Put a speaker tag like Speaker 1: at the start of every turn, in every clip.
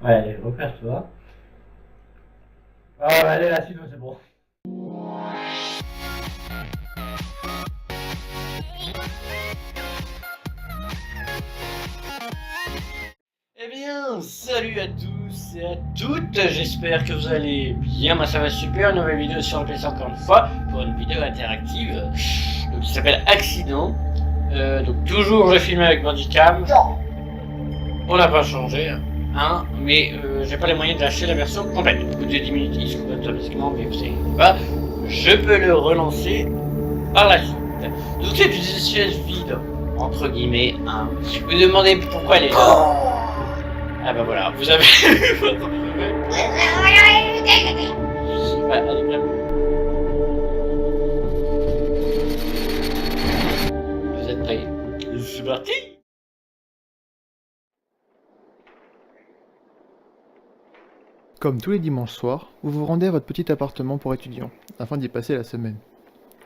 Speaker 1: Ouais, allez, repère-toi. Ah, ouais, allez, là, sinon c'est bon. Eh bien, salut à tous et à toutes, j'espère que vous allez bien, moi ça va super, une nouvelle vidéo sur le PC encore une fois, pour une vidéo interactive, qui s'appelle Accident. Donc toujours je filme avec Bandicam, on n'a pas changé, hein, mais j'ai pas les moyens de lâcher la version complète. Au bout de 10 minutes, il se coupe automatiquement, mais vous savez pas, je peux le relancer par la suite. Donc c'est une chaise vide, entre guillemets, hein. Vous vous demandez pourquoi elle est là. Ah bah voilà, vous avez votre nouvelle. Ouais, allez, bien. Vous êtes prêts? C'est parti.
Speaker 2: Comme tous les dimanches soirs, vous vous rendez à votre petit appartement pour étudiants, afin d'y passer la semaine.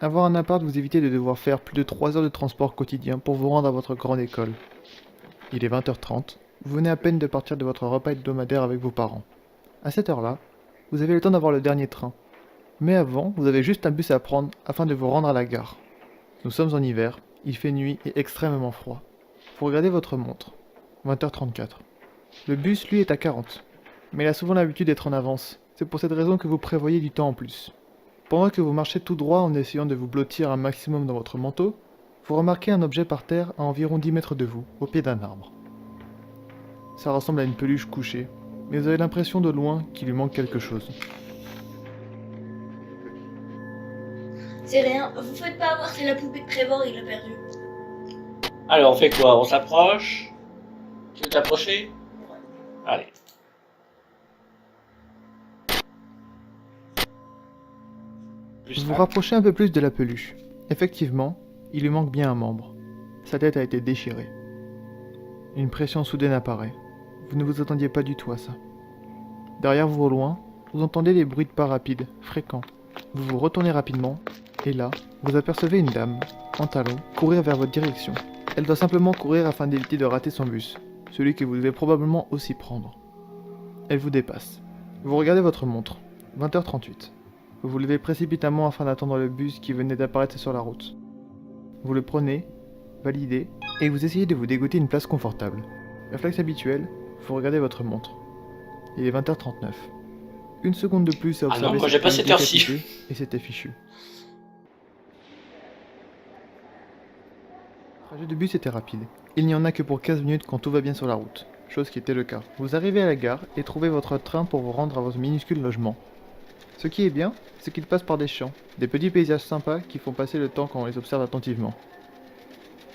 Speaker 2: Avoir un appart vous évitez de devoir faire plus de 3 heures de transport quotidien pour vous rendre à votre grande école. Il est 20h30, vous venez à peine de partir de votre repas hebdomadaire avec vos parents. À cette heure-là, vous avez le temps d'avoir le dernier train. Mais avant, vous avez juste un bus à prendre afin de vous rendre à la gare. Nous sommes en hiver, il fait nuit et extrêmement froid. Vous regardez votre montre. 20h34. Le bus, lui, est à 40. Mais il a souvent l'habitude d'être en avance. C'est pour cette raison que vous prévoyez du temps en plus. Pendant que vous marchez tout droit en essayant de vous blottir un maximum dans votre manteau, vous remarquez un objet par terre à environ 10 mètres de vous, au pied d'un arbre. Ça ressemble à une peluche couchée, mais vous avez l'impression de loin qu'il lui manque quelque chose.
Speaker 3: C'est rien, vous faites pas avoir, c'est la poupée de Trevor, il l'a perdu.
Speaker 1: Alors on fait quoi? On s'approche? Tu veux t'approcher?
Speaker 3: Ouais.
Speaker 1: Allez.
Speaker 2: Vous vous rapprochez un peu plus de la peluche. Effectivement, il lui manque bien un membre. Sa tête a été déchirée. Une pression soudaine apparaît. Vous ne vous attendiez pas du tout à ça. Derrière vous au loin, vous entendez des bruits de pas rapides, fréquents. Vous vous retournez rapidement, et là, vous apercevez une dame, en talons, courir vers votre direction. Elle doit simplement courir afin d'éviter de rater son bus, celui que vous devez probablement aussi prendre. Elle vous dépasse. Vous regardez votre montre, 20h38. Vous vous levez précipitamment afin d'attendre le bus qui venait d'apparaître sur la route. Vous le prenez, validez, et vous essayez de vous dégoter une place confortable. Réflexe habituel, vous regardez votre montre. Il est 20h39. Une seconde de plus à observer.
Speaker 1: Ah non, moi j'ai pas cette heure-ci.
Speaker 2: Et c'était fichu. Le trajet de bus était rapide. Il n'y en a que pour 15 minutes quand tout va bien sur la route. Chose qui était le cas. Vous arrivez à la gare et trouvez votre train pour vous rendre à votre minuscule logement. Ce qui est bien, c'est qu'il passe par des champs, des petits paysages sympas qui font passer le temps quand on les observe attentivement.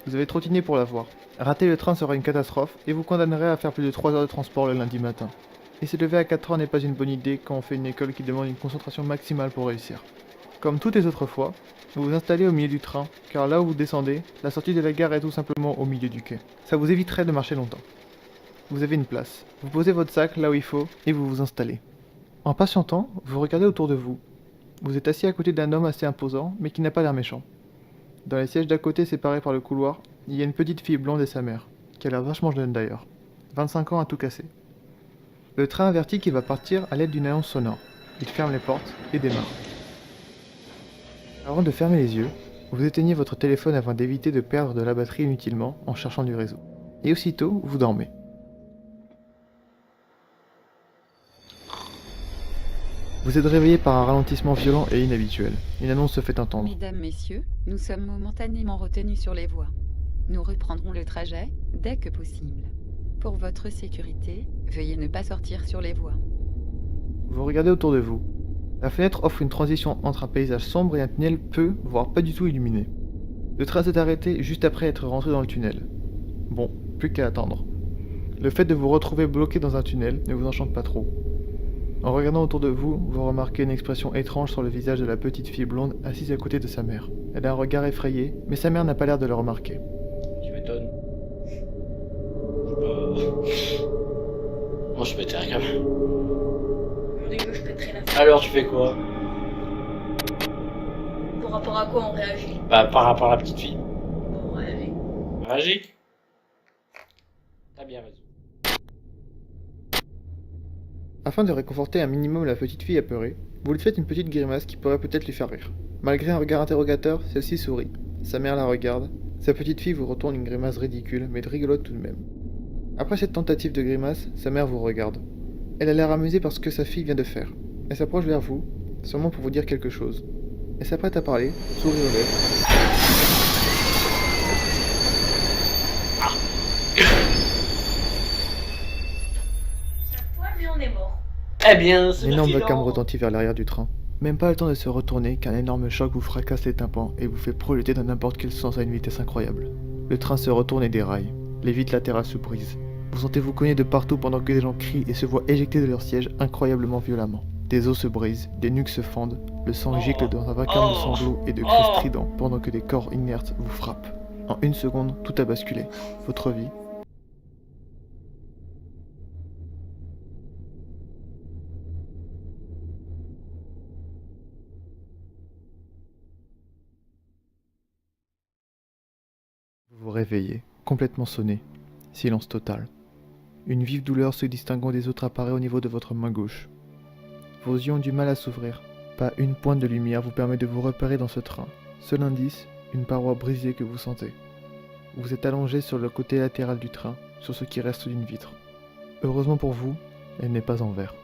Speaker 2: Vous avez trottiné pour la voir. Rater le train sera une catastrophe et vous condamnerez à faire plus de 3 heures de transport le lundi matin. Et se lever à 4 heures n'est pas une bonne idée quand on fait une école qui demande une concentration maximale pour réussir. Comme toutes les autres fois, vous vous installez au milieu du train, car là où vous descendez, la sortie de la gare est tout simplement au milieu du quai. Ça vous éviterait de marcher longtemps. Vous avez une place, vous posez votre sac là où il faut et vous vous installez. En patientant, vous regardez autour de vous. Vous êtes assis à côté d'un homme assez imposant, mais qui n'a pas l'air méchant. Dans les sièges d'à côté séparés par le couloir, il y a une petite fille blonde et sa mère, qui a l'air vachement jeune d'ailleurs. 25 ans à tout casser. Le train avertit qu'il va partir à l'aide d'une annonce sonore. Il ferme les portes et démarre. Avant de fermer les yeux, vous éteignez votre téléphone afin d'éviter de perdre de la batterie inutilement en cherchant du réseau. Et aussitôt, vous dormez. Vous êtes réveillé par un ralentissement violent et inhabituel. Une annonce se fait entendre.
Speaker 4: Mesdames, messieurs, nous sommes momentanément retenus sur les voies. Nous reprendrons le trajet dès que possible. Pour votre sécurité, veuillez ne pas sortir sur les voies.
Speaker 2: Vous regardez autour de vous. La fenêtre offre une transition entre un paysage sombre et un tunnel peu, voire pas du tout illuminé. Le train s'est arrêté juste après être rentré dans le tunnel. Bon, plus qu'à attendre. Le fait de vous retrouver bloqué dans un tunnel ne vous enchante pas trop. En regardant autour de vous, vous remarquez une expression étrange sur le visage de la petite fille blonde assise à côté de sa mère. Elle a un regard effrayé, mais sa mère n'a pas l'air de le remarquer.
Speaker 1: Tu m'étonnes. Moi je pétais un câble.
Speaker 3: Mon Dieu, je pèterai la fin.
Speaker 1: Alors tu fais quoi?
Speaker 3: Pour rapport à quoi on réagit?
Speaker 1: Bah par rapport à la petite fille.
Speaker 3: On réagit.
Speaker 1: Hémorragique. T'as bien raison.
Speaker 2: Afin de réconforter un minimum la petite fille apeurée, vous lui faites une petite grimace qui pourrait peut-être lui faire rire. Malgré un regard interrogateur, celle-ci sourit. Sa mère la regarde. Sa petite fille vous retourne une grimace ridicule, mais rigolote tout de même. Après cette tentative de grimace, sa mère vous regarde. Elle a l'air amusée par ce que sa fille vient de faire. Elle s'approche vers vous, sûrement pour vous dire quelque chose. Elle s'apprête à parler, sourire aux lèvres.
Speaker 3: Ça poil, mais on est mort.
Speaker 1: Eh bien, c'est
Speaker 2: Un énorme
Speaker 1: l'accident.
Speaker 2: vacarme retentit vers l'arrière du train. Même pas le temps de se retourner qu'un énorme choc vous fracasse les tympans et vous fait projeter dans n'importe quel sens à une vitesse incroyable. Le train se retourne et déraille. Les vitres latérales se brisent. Vous sentez-vous cogner de partout pendant que des gens crient et se voient éjectés de leur siège incroyablement violemment. Des os se brisent, des nuques se fendent, le sang gicle dans un vacarme de sanglots et de cris stridents pendant que des corps inertes vous frappent. En une seconde, tout a basculé. Votre vie, vous vous réveillez, complètement sonné. Silence total. Une vive douleur se distinguant des autres apparaît au niveau de votre main gauche. Vos yeux ont du mal à s'ouvrir. Pas une pointe de lumière vous permet de vous repérer dans ce train. Seul indice, une paroi brisée que vous sentez. Vous êtes allongé sur le côté latéral du train, sur ce qui reste d'une vitre. Heureusement pour vous, elle n'est pas en verre.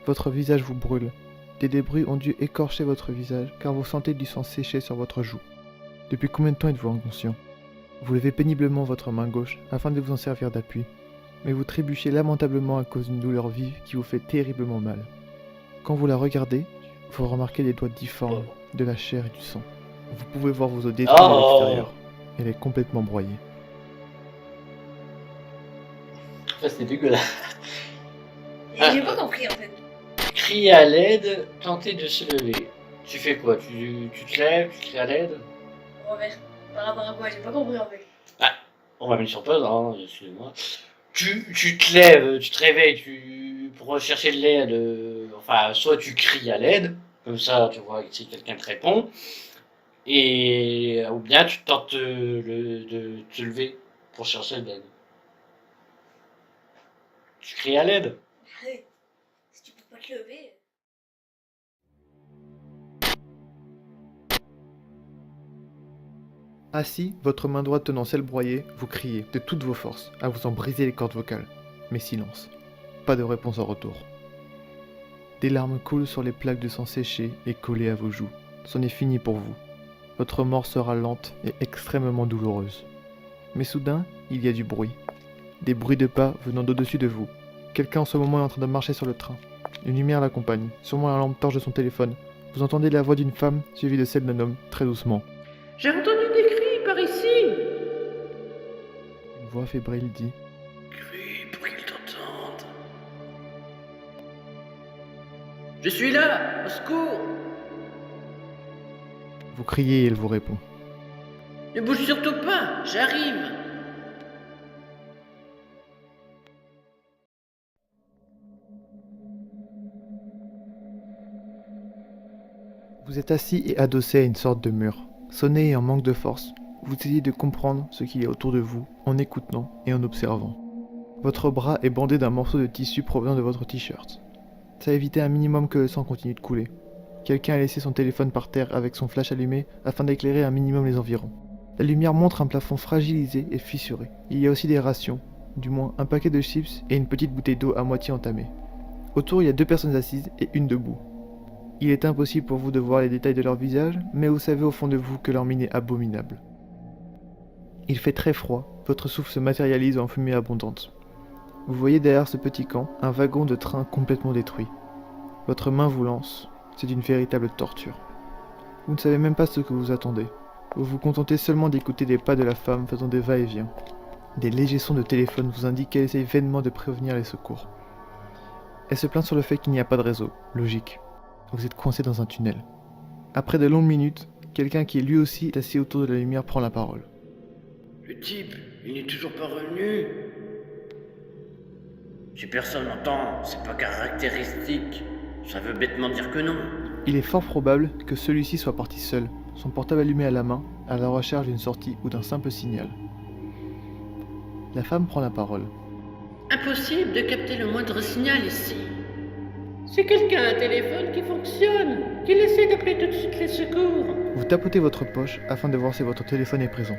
Speaker 2: Votre visage vous brûle. Des débris ont dû écorcher votre visage car vous sentez du sang sécher sur votre joue. Depuis combien de temps êtes-vous inconscient ? Vous levez péniblement votre main gauche afin de vous en servir d'appui, mais vous trébuchez lamentablement à cause d'une douleur vive qui vous fait terriblement mal. Quand vous la regardez, vous remarquez des doigts difformes, de la chair et du sang. Vous pouvez voir vos os détruits à l'extérieur. Elle est complètement broyée.
Speaker 1: Ça, c'est dégueulasse.
Speaker 3: Et j'ai pas compris en fait.
Speaker 1: Crie à l'aide, tenter de se lever. Tu fais quoi? Tu te lèves, tu cries à l'aide?
Speaker 3: Revers. Par rapport à quoi? J'ai pas compris en fait.
Speaker 1: On va mettre sur pause, hein, excusez-moi. Tu te lèves, tu te réveilles, pour rechercher de l'aide, enfin, soit tu cries à l'aide, comme ça tu vois si quelqu'un te répond, ou bien tu tentes de te lever pour chercher de l'aide. Tu cries à l'aide.
Speaker 3: Ouais. Si tu peux pas te lever.
Speaker 2: Assis, votre main droite tenant celle broyée, vous criez de toutes vos forces, à vous en briser les cordes vocales. Mais silence. Pas de réponse en retour. Des larmes coulent sur les plaques de sang séchées et collées à vos joues. C'en est fini pour vous. Votre mort sera lente et extrêmement douloureuse. Mais soudain, il y a du bruit. Des bruits de pas venant d'au-dessus de vous. Quelqu'un en ce moment est en train de marcher sur le train. Une lumière l'accompagne, sûrement la lampe torche de son téléphone. Vous entendez la voix d'une femme suivie de celle d'un homme, très doucement.
Speaker 5: J'ai entendu des cris par ici.
Speaker 2: Une voix fébrile dit
Speaker 5: Crie pour qu'ils t'entendent. Je suis là, au secours.
Speaker 2: Vous criez et elle vous répond.
Speaker 5: Ne bouge surtout pas, j'arrive.
Speaker 2: Vous êtes assis et adossé à une sorte de mur. Sonné et en manque de force, vous essayez de comprendre ce qu'il y a autour de vous en écoutant et en observant. Votre bras est bandé d'un morceau de tissu provenant de votre t-shirt. Ça évitait un minimum que le sang continue de couler. Quelqu'un a laissé son téléphone par terre avec son flash allumé afin d'éclairer un minimum les environs. La lumière montre un plafond fragilisé et fissuré. Il y a aussi des rations, du moins un paquet de chips et une petite bouteille d'eau à moitié entamée. Autour, il y a 2 personnes assises et une debout. Il est impossible pour vous de voir les détails de leur visage, mais vous savez au fond de vous que leur mine est abominable. Il fait très froid, votre souffle se matérialise en fumée abondante. Vous voyez derrière ce petit camp un wagon de train complètement détruit. Votre main vous lance, c'est une véritable torture. Vous ne savez même pas ce que vous attendez. Vous vous contentez seulement d'écouter les pas de la femme faisant des va-et-vient. Des légers sons de téléphone vous indiquent qu'elle essaye vainement de prévenir les secours. Elle se plaint sur le fait qu'il n'y a pas de réseau, logique. Vous êtes coincé dans un tunnel. Après de longues minutes, quelqu'un qui lui aussi est assis autour de la lumière prend la parole.
Speaker 5: Le type, il n'est toujours pas revenu. Si personne n'entend, c'est pas caractéristique. Ça veut bêtement dire que non.
Speaker 2: Il est fort probable que celui-ci soit parti seul, son portable allumé à la main, à la recherche d'une sortie ou d'un simple signal. La femme prend la parole.
Speaker 5: Impossible de capter le moindre signal ici.
Speaker 1: C'est quelqu'un a un téléphone qui fonctionne, qu'il essaie d'appeler tout de suite les secours.
Speaker 2: Vous tapotez votre poche afin de voir si votre téléphone est présent.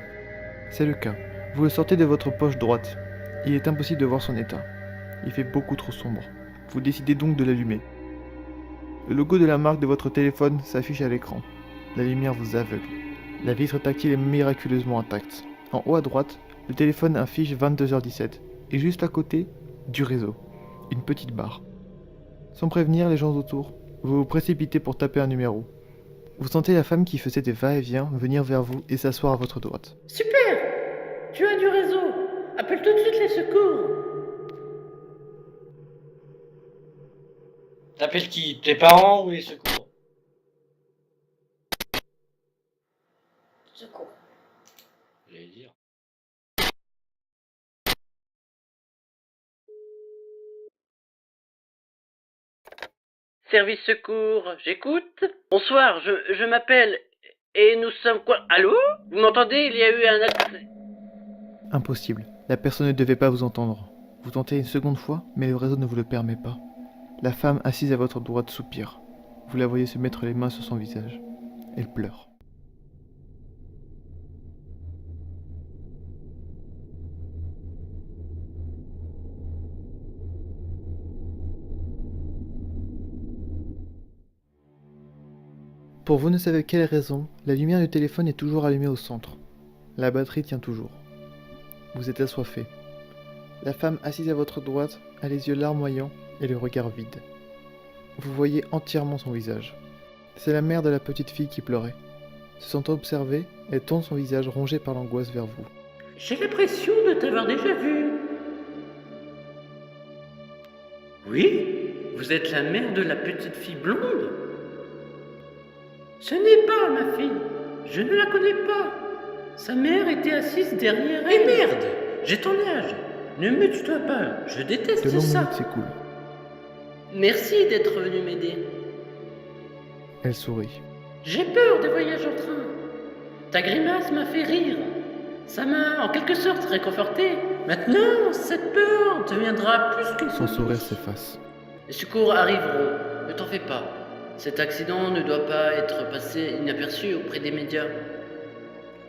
Speaker 2: C'est le cas. Vous le sortez de votre poche droite. Il est impossible de voir son état. Il fait beaucoup trop sombre. Vous décidez donc de l'allumer. Le logo de la marque de votre téléphone s'affiche à l'écran. La lumière vous aveugle. La vitre tactile est miraculeusement intacte. En haut à droite, le téléphone affiche 22h17. Et juste à côté, du réseau. Une petite barre. Sans prévenir les gens autour, vous vous précipitez pour taper un numéro. Vous sentez la femme qui faisait des va-et-vient venir vers vous et s'asseoir à votre droite.
Speaker 1: Super! Tu as du réseau. Appelle tout de suite les secours. T'appelles qui? Tes parents ou les secours?
Speaker 3: Secours.
Speaker 1: J'allais dire.
Speaker 5: Service secours, j'écoute. Bonsoir, je m'appelle... Et nous sommes quoi? Allô? Vous m'entendez? Il y a eu un accès.
Speaker 2: Impossible. La personne ne devait pas vous entendre. Vous tentez une seconde fois, mais le réseau ne vous le permet pas. La femme assise à votre droite soupire. Vous la voyez se mettre les mains sur son visage. Elle pleure. Pour vous ne savez quelle raison, la lumière du téléphone est toujours allumée au centre. La batterie tient toujours. Vous êtes assoiffé. La femme assise à votre droite a les yeux larmoyants et le regard vide. Vous voyez entièrement son visage. C'est la mère de la petite fille qui pleurait. Se sentant observée, elle tourne son visage rongé par l'angoisse vers vous.
Speaker 5: J'ai l'impression de t'avoir déjà vu. Oui? Vous êtes la mère de la petite fille blonde? Ce n'est pas ma fille. Je ne la connais pas. Sa mère était assise derrière elle.
Speaker 1: Et merde!
Speaker 5: J'ai ton âge. Ne me tutoie pas. Je déteste
Speaker 2: De longues
Speaker 5: ça.
Speaker 2: minutes s'écoulent.
Speaker 5: Merci d'être venu m'aider.
Speaker 2: Elle sourit.
Speaker 5: J'ai peur des voyages en train. Ta grimace m'a fait rire. Ça m'a en quelque sorte réconforté. Maintenant, cette peur deviendra plus qu'une
Speaker 2: Son
Speaker 5: peur.
Speaker 2: sourire s'efface.
Speaker 5: Les secours arriveront. Ne t'en fais pas. Cet accident ne doit pas être passé inaperçu auprès des médias.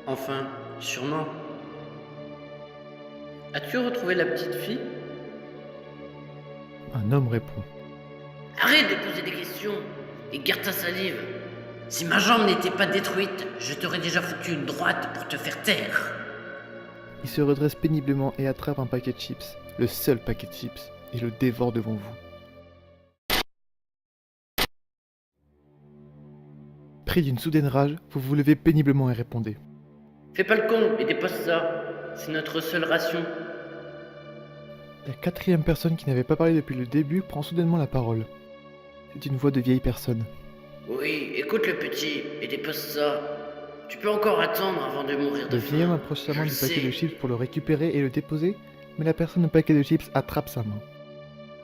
Speaker 5: Enfin, sûrement. As-tu retrouvé la petite fille?
Speaker 2: Un homme répond.
Speaker 5: Arrête de poser des questions et garde ta salive. Si ma jambe n'était pas détruite, je t'aurais déjà foutu une droite pour te faire taire.
Speaker 2: Il se redresse péniblement et attrape un paquet de chips, le seul paquet de chips, et le dévore devant vous. Pris d'une soudaine rage, vous vous levez péniblement et répondez.
Speaker 5: Fais pas le con et dépose ça. C'est notre seule ration.
Speaker 2: La quatrième personne qui n'avait pas parlé depuis le début prend soudainement la parole. C'est une voix de vieille personne.
Speaker 5: Oui, écoute le petit et dépose ça. Tu peux encore attendre avant de mourir de
Speaker 2: Le vieil homme
Speaker 5: faim.
Speaker 2: approche sa main
Speaker 5: Je
Speaker 2: du paquet
Speaker 5: sais.
Speaker 2: de chips pour le récupérer et le déposer, mais la personne au paquet de chips attrape sa main.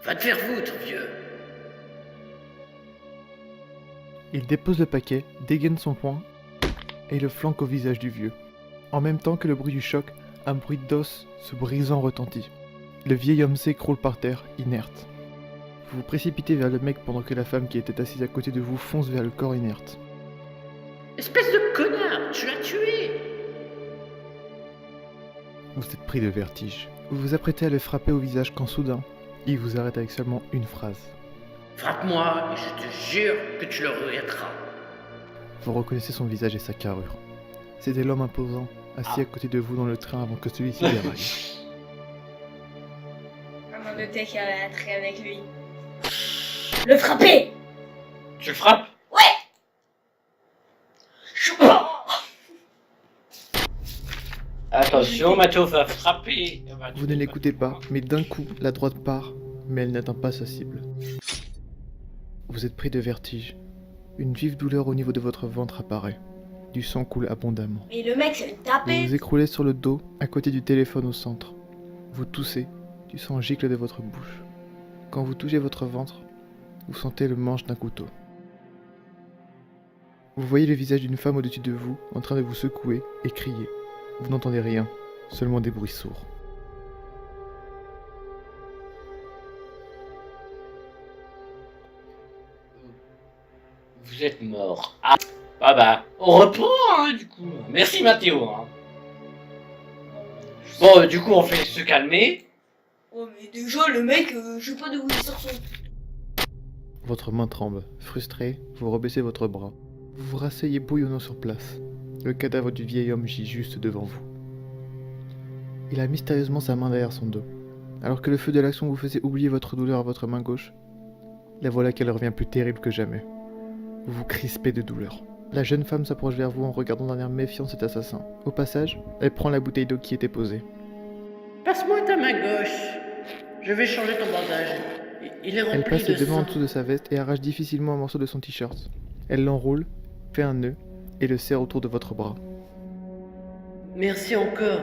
Speaker 5: Va te faire foutre, vieux.
Speaker 2: Il dépose le paquet, dégaine son poing et le flanque au visage du vieux. En même temps que le bruit du choc, un bruit d'os se brisant retentit. Le vieil homme s'écroule par terre, inerte. Vous vous précipitez vers le mec pendant que la femme qui était assise à côté de vous fonce vers le corps inerte.
Speaker 5: Espèce de connard, tu l'as tué.
Speaker 2: Vous êtes pris de vertige. Vous vous apprêtez à le frapper au visage quand soudain, il vous arrête avec seulement une phrase.
Speaker 5: Frappe-moi et je te jure que tu le regretteras.
Speaker 2: Vous reconnaissez son visage et sa carrure. C'était l'homme imposant, assis à côté de vous dans le train avant que celui-ci déraille.
Speaker 3: Je m'en doutais qu'il y avait un trait avec lui. Le frapper!
Speaker 1: Tu le frappes? Attention, Mathéo va frapper.
Speaker 2: Vous ne l'écoutez pas, mais d'un coup, la droite part, mais elle n'atteint pas sa cible. Vous êtes pris de vertige. Une vive douleur au niveau de votre ventre apparaît. Du sang coule abondamment.
Speaker 3: Mais le mec, c'est une
Speaker 2: Vous
Speaker 3: tapette!
Speaker 2: vous écroulez sur le dos, à côté du téléphone au centre. Vous toussez, du sang gicle de votre bouche. Quand vous touchez votre ventre, vous sentez le manche d'un couteau. Vous voyez le visage d'une femme au-dessus de vous, en train de vous secouer et crier. Vous n'entendez rien, seulement des bruits sourds.
Speaker 1: vous êtes mort. Ah, bah, on reprend, hein, du coup. Merci, Mathéo, hein. Bon, du coup, on fait se calmer.
Speaker 3: Oh, mais déjà, le mec, je sais pas d'où il sort son.
Speaker 2: Votre main tremble. Frustré, vous rebaissez votre bras. Vous vous rasseyez bouillonnant sur place. Le cadavre du vieil homme gît juste devant vous. Il a mystérieusement sa main derrière son dos. Alors que le feu de l'action vous faisait oublier votre douleur à votre main gauche, la voilà qu'elle revient plus terrible que jamais. Vous vous crispez de douleur. La jeune femme s'approche vers vous en regardant d'un air méfiant cet assassin. Au passage, elle prend la bouteille d'eau qui était posée.
Speaker 5: Passe-moi ta main gauche. Je vais changer ton bandage. Il est rempli
Speaker 2: Elle passe
Speaker 5: de
Speaker 2: les deux mains en
Speaker 5: sang.
Speaker 2: dessous de sa veste et arrache difficilement un morceau de son t-shirt. Elle l'enroule, fait un nœud et le serre autour de votre bras.
Speaker 5: Merci encore.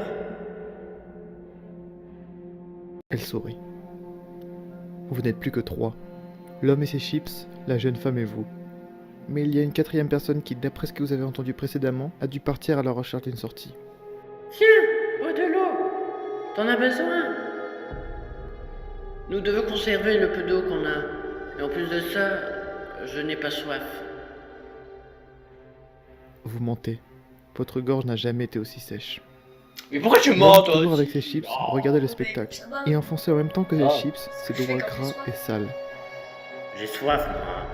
Speaker 2: Elle sourit. Vous n'êtes plus que 3. L'homme et ses chips, la jeune femme et vous. Mais il y a une 4e personne qui, d'après ce que vous avez entendu précédemment, a dû partir à la recherche d'une sortie.
Speaker 5: Tiens, bois de l'eau. T'en as besoin? Nous devons conserver le peu d'eau qu'on a. Et en plus de ça, je n'ai pas soif.
Speaker 2: Vous mentez. Votre gorge n'a jamais été aussi sèche.
Speaker 1: Mais pourquoi tu
Speaker 2: L'homme,
Speaker 1: mens, toi
Speaker 2: toujours
Speaker 1: aussi?
Speaker 2: avec ses chips, regardez le spectacle.
Speaker 3: Ça va.
Speaker 2: Et enfonçait en même temps que les
Speaker 1: Oh.
Speaker 2: chips, ses doigts gras et sales.
Speaker 5: J'ai soif, moi.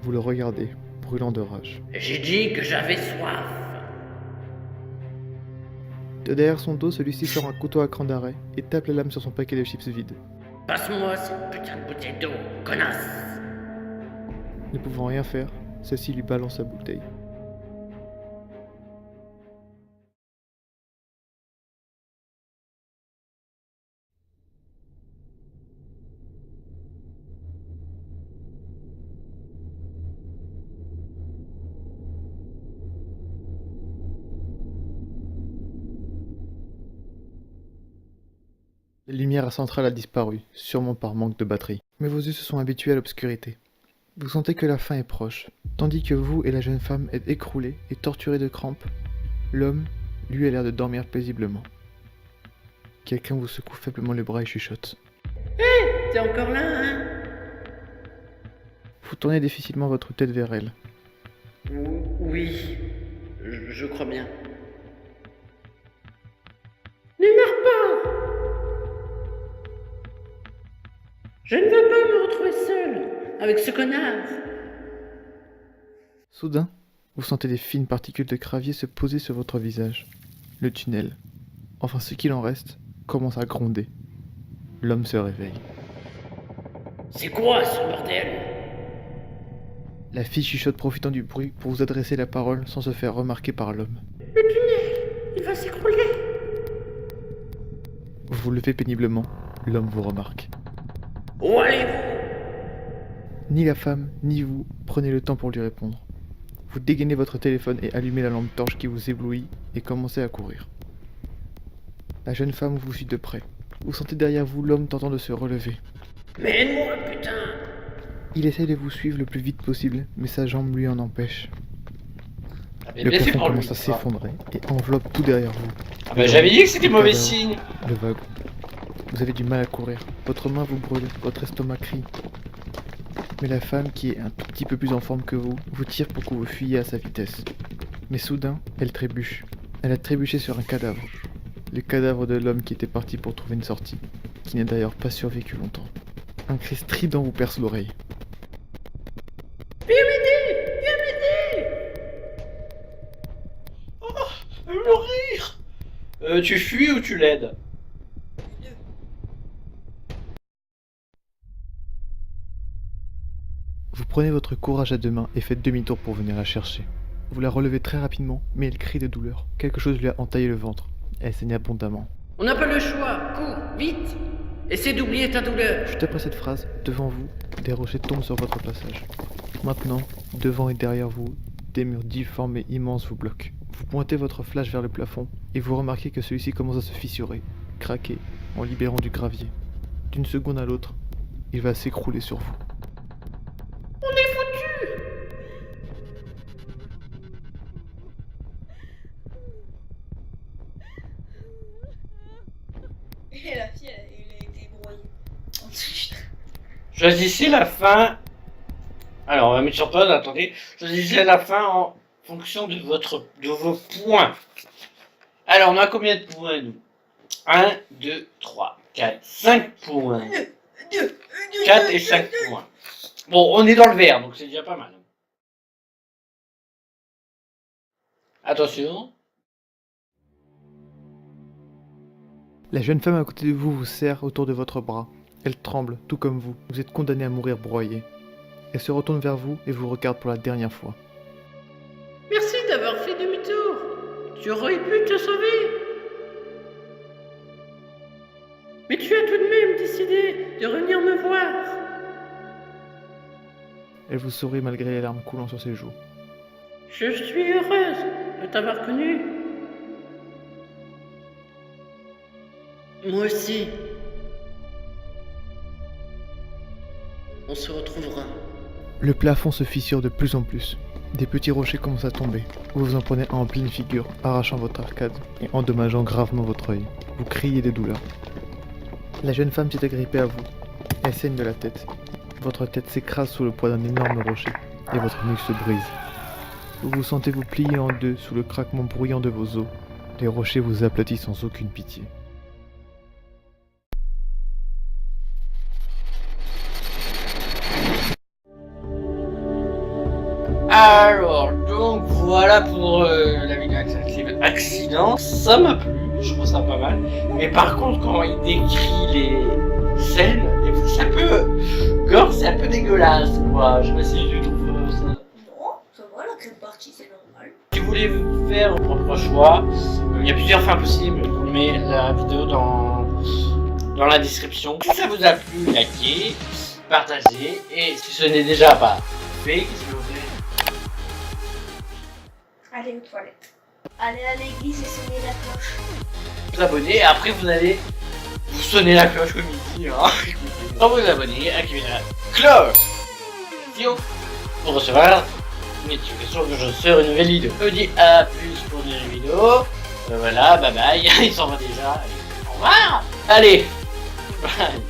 Speaker 2: Vous le regardez, brûlant de rage.
Speaker 5: J'ai dit que j'avais soif.
Speaker 2: De derrière son dos, celui-ci sort un couteau à cran d'arrêt et tape la lame sur son paquet de chips vide.
Speaker 5: Passe-moi cette putain de bouteille d'eau, connasse.
Speaker 2: Ne pouvant rien faire, celle-ci lui balance sa bouteille. La lumière centrale a disparu, sûrement par manque de batterie. Mais vos yeux se sont habitués à l'obscurité. Vous sentez que la fin est proche. Tandis que vous et la jeune femme êtes écroulés et torturés de crampes, l'homme, lui, a l'air de dormir paisiblement. Quelqu'un vous secoue faiblement le bras et chuchote.
Speaker 5: T'es encore là, hein?
Speaker 2: Vous tournez difficilement votre tête vers elle.
Speaker 5: Oui, je crois bien. Ne meurs pas! Je ne veux pas me retrouver seul avec ce connard.
Speaker 2: Soudain, vous sentez des fines particules de gravier se poser sur votre visage. Le tunnel, enfin ce qu'il en reste, commence à gronder. L'homme se réveille.
Speaker 5: C'est quoi ce bordel?
Speaker 2: La fille chuchote profitant du bruit pour vous adresser la parole sans se faire remarquer par l'homme.
Speaker 5: Le tunnel, il va s'écrouler.
Speaker 2: Vous vous levez péniblement, l'homme vous remarque.
Speaker 5: Où allez-vous?
Speaker 2: Ni la femme, ni vous prenez le temps pour lui répondre. Vous dégainez votre téléphone et allumez la lampe torche qui vous éblouit et commencez à courir. La jeune femme vous suit de près. Vous sentez derrière vous l'homme tentant de se relever.
Speaker 5: Mais aide-moi, putain!
Speaker 2: Il essaie de vous suivre le plus vite possible, mais sa jambe lui en empêche.
Speaker 1: Ah, mais
Speaker 2: Le
Speaker 1: bien fait
Speaker 2: plafond
Speaker 1: pour lui.
Speaker 2: commence à s'effondrer et enveloppe tout derrière vous.
Speaker 1: Ah, bah, j'avais dit que c'était mauvais signe.
Speaker 2: Le wagon. Vous avez du mal à courir. Votre main vous brûle, votre estomac crie. Mais la femme, qui est un tout petit peu plus en forme que vous tire pour que vous fuyiez à sa vitesse. Mais soudain, elle trébuche. Elle a trébuché sur un cadavre. Le cadavre de l'homme qui était parti pour trouver une sortie, qui n'a d'ailleurs pas survécu longtemps. Un cri strident vous perce l'oreille.
Speaker 5: Viens m'aider! Viens m'aider!
Speaker 1: Mourir. Tu fuis ou tu l'aides?
Speaker 2: Vous prenez votre courage à deux mains et faites demi-tour pour venir la chercher. Vous la relevez très rapidement, mais elle crie de douleur. Quelque chose lui a entaillé le ventre. Elle saigne abondamment.
Speaker 5: On n'a pas le choix, cours, vite! Essaie d'oublier ta douleur.
Speaker 2: Juste après cette phrase, devant vous, des rochers tombent sur votre passage. Maintenant, devant et derrière vous, des murs difformes et immenses vous bloquent. Vous pointez votre flash vers le plafond et vous remarquez que celui-ci commence à se fissurer, craquer, en libérant du gravier. D'une seconde à l'autre, il va s'écrouler sur vous.
Speaker 5: On est foutus!
Speaker 3: Et la fille, elle a été broyée.
Speaker 1: Choisissez la fin. Alors, on va mettre sur pause, attendez. Choisissez la fin en fonction de vos points. Alors, on a combien de points, nous? 1, 2, 3, 4, 5 points. 4 et 5 points. Bon, on est dans le vert, donc c'est déjà pas mal. Attention.
Speaker 2: La jeune femme à côté de vous vous serre autour de votre bras. Elle tremble, tout comme vous. Vous êtes condamné à mourir broyé. Elle se retourne vers vous et vous regarde pour la dernière fois.
Speaker 5: Merci d'avoir fait demi-tour. Tu aurais pu te sauver. Mais tu as tout de même décidé de revenir me voir.
Speaker 2: Elle vous sourit malgré les larmes coulant sur ses joues.
Speaker 5: Je suis heureuse de t'avoir connu. Moi aussi. On se retrouvera.
Speaker 2: Le plafond se fissure de plus en plus. Des petits rochers commencent à tomber. Vous vous en prenez un en pleine figure, arrachant votre arcade et endommageant gravement votre œil. Vous criez de douleur. La jeune femme s'est agrippée à vous. Elle saigne de la tête. Votre tête s'écrase sous le poids d'un énorme rocher et votre nuque se brise. Vous vous sentez vous plier en deux sous le craquement bruyant de vos os. Les rochers vous aplatissent sans aucune pitié.
Speaker 1: Alors, donc voilà pour la vidéo interactive accident. Ça m'a plu, je trouve ça pas mal. Mais par contre, quand il décrit les scènes, c'est un peu gore, c'est un peu dégueulasse, quoi. Je sais pas si je trouve ça.
Speaker 3: Non, ça va, la crème partie, c'est normal.
Speaker 1: Si vous voulez faire vos propres choix, il y a plusieurs fins possibles. Je vous mets la vidéo dans la description. Si ça vous a plu, likez, partagez. Et si ce n'est déjà pas fait, qu'est-ce que vous faites?
Speaker 3: Allez aux toilettes. Allez à l'église et sonnez la cloche.
Speaker 1: Vous abonner et après vous allez vous sonner la cloche comme il dit. Hein. Pour vous abonner, activez la cloche pour recevoir une notification que je sors une nouvelle vidéo. Je vous dis à plus pour une nouvelle vidéo. Voilà, bye bye. Ils s'en vont déjà. Allez, au revoir. Allez. Bye.